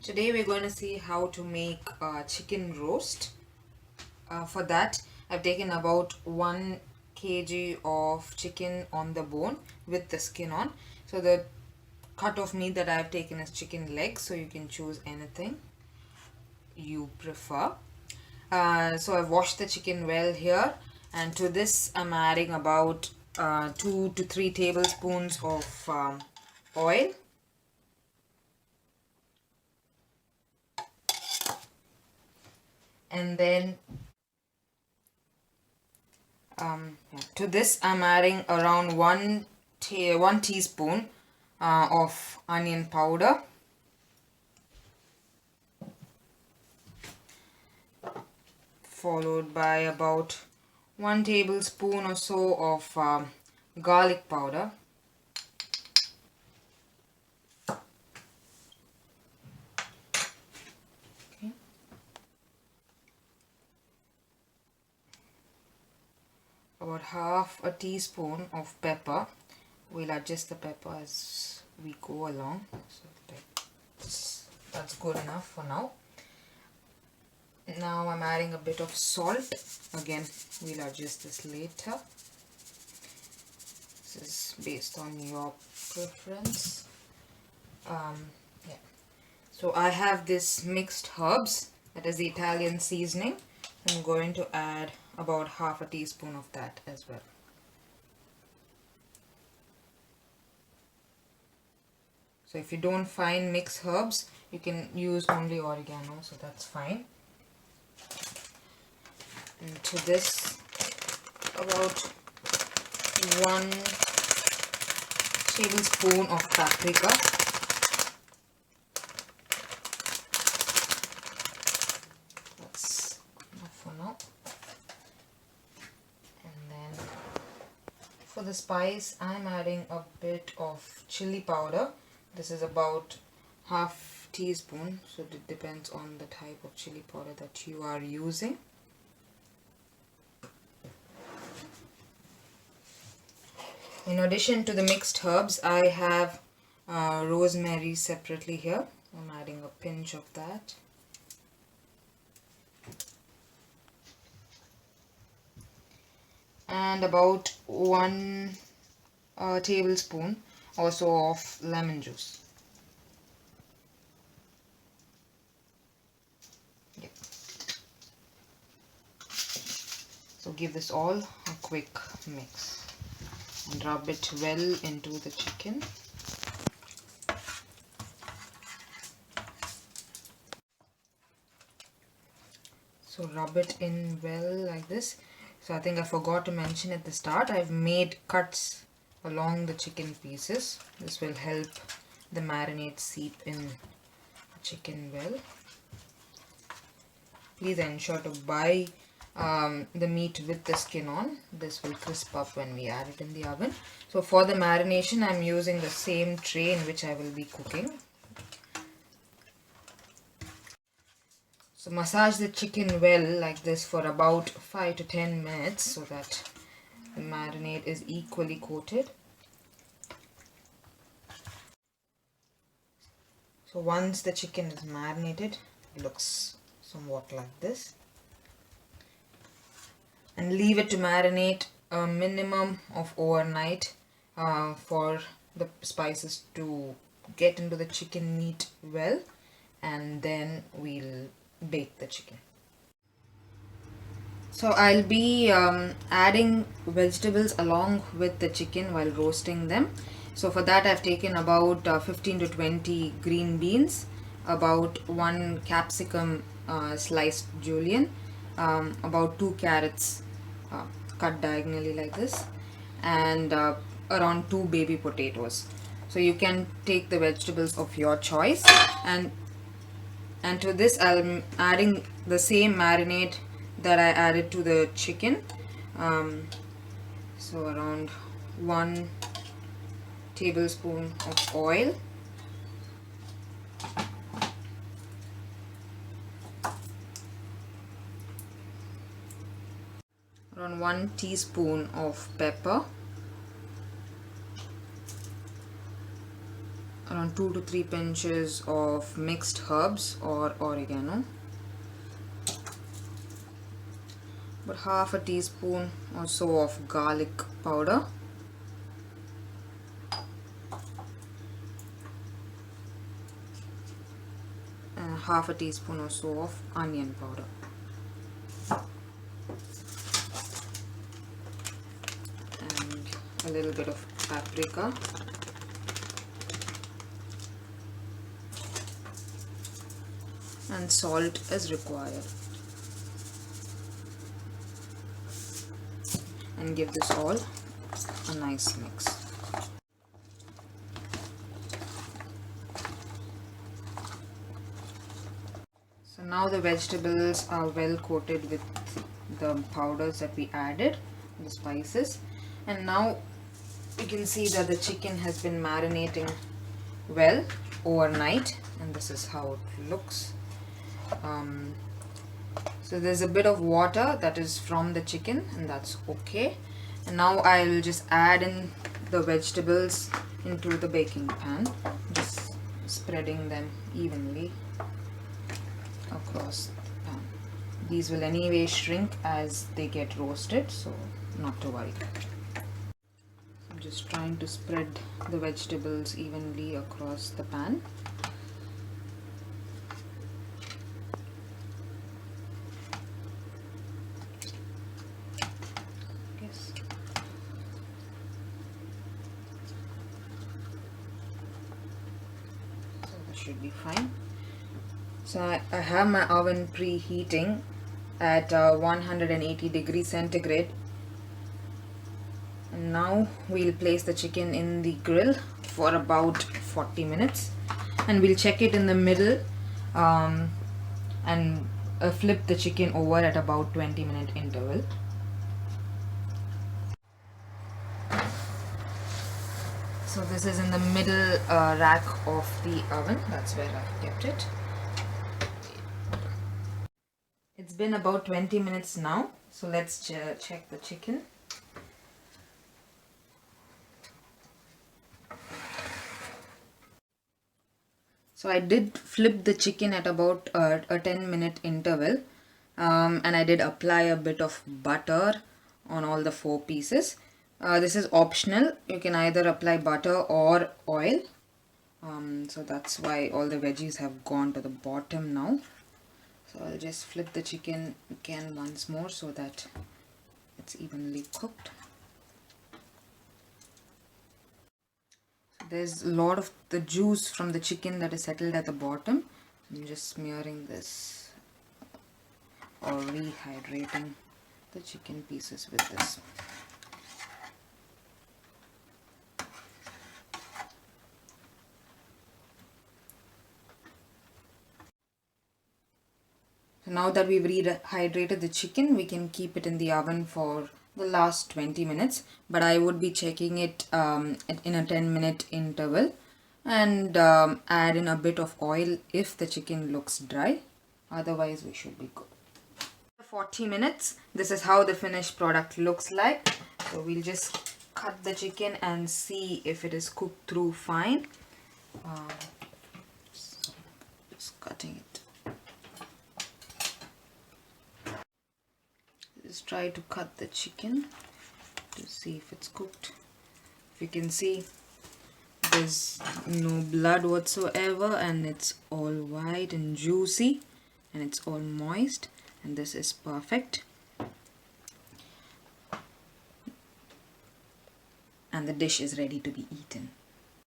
Today we're going to see how to make chicken roast. For that I've taken about 1 kg of chicken on the bone with the skin on. So the cut of meat that I've taken is chicken legs, so you can choose anything you prefer. So I've washed the chicken well here, and to this I'm adding about 2 to 3 tablespoons of oil. And then to this I'm adding around 1 teaspoon of onion powder, followed by about 1 tablespoon or so of garlic powder, okay. About half a teaspoon of pepper. We'll adjust the pepper as we go along, so that's good enough for now. Now I'm adding a bit of salt. Again, we'll adjust this later. This is based on your preference. Yeah. So I have this mixed herbs, that is the Italian seasoning. I'm going to add about half a teaspoon of that as well. So if you don't find mixed herbs, you can use only oregano, so that's fine. And to this, about 1 tablespoon of paprika. That's enough for now. And then for the spice, I'm adding a bit of chili powder. This is about half teaspoon, so it depends on the type of chili powder that you are using. In addition to the mixed herbs, I have rosemary separately here. I'm adding a pinch of that. And about 1 tablespoon also of lemon juice. Yeah. So give this all a quick mix and rub it well into the chicken. So rub it in well like this. So I think I forgot to mention at the start, I've made cuts along the chicken pieces. This will help the marinade seep in the chicken well. Please ensure to buy the meat with the skin on. This will crisp up when we add it in the oven. So for the marination, I'm using the same tray in which I will be cooking. So massage the chicken well like this for about 5 to 10 minutes so that the marinade is equally coated. So once the chicken is marinated, it looks somewhat like this. And leave it to marinate a minimum of overnight for the spices to get into the chicken meat well, and then we'll bake the chicken. So I'll be adding vegetables along with the chicken while roasting them. So for that I've taken about 15 to 20 green beans, about 1 capsicum sliced julienne, about 2 carrots cut diagonally like this, and around 2 baby potatoes. So you can take the vegetables of your choice, and to this I'm adding the same marinade that I added to the chicken. So around 1 tablespoon of oil, around 1 teaspoon of pepper, around 2 to 3 pinches of mixed herbs or oregano, about half a teaspoon or so of garlic powder, and half a teaspoon or so of onion powder. And a little bit of paprika. And salt is required. And give this all a nice mix. So now the vegetables are well coated with the powders that we added, the spices, and now you can see that the chicken has been marinating well overnight, and this is how it looks. So there's a bit of water that is from the chicken, and that's okay. And now I'll just add in the vegetables into the baking pan, just spreading them evenly across the pan. These will anyway shrink as they get roasted, so not to worry. I'm just trying to spread the vegetables evenly across the pan. Should be fine. So I have my oven preheating at 180 degrees centigrade, and now we'll place the chicken in the grill for about 40 minutes, and we'll check it in the middle and flip the chicken over at about 20-minute interval. So this is in the middle rack of the oven. That's where I've kept it. It's been about 20 minutes now. So let's check the chicken. So I did flip the chicken at about a 10-minute interval. And I did apply a bit of butter on all the 4 pieces. This is optional. You can either apply butter or oil. So that's why all the veggies have gone to the bottom now. So I'll just flip the chicken again once more so that it's evenly cooked. So there's a lot of the juice from the chicken that is settled at the bottom. I'm just smearing this or rehydrating the chicken pieces with this. So now that we've rehydrated the chicken, we can keep it in the oven for the last 20 minutes, but I would be checking it in a 10-minute interval, and add in a bit of oil if the chicken looks dry. Otherwise we should be good. 40 minutes, this is how the finished product looks like. So we'll just cut the chicken and see if it is cooked through fine. So just cutting it. Just try to cut the chicken to see if it's cooked. If you can see, there's no blood whatsoever, and it's all white and juicy, and it's all moist, and this is perfect. And the dish is ready to be eaten.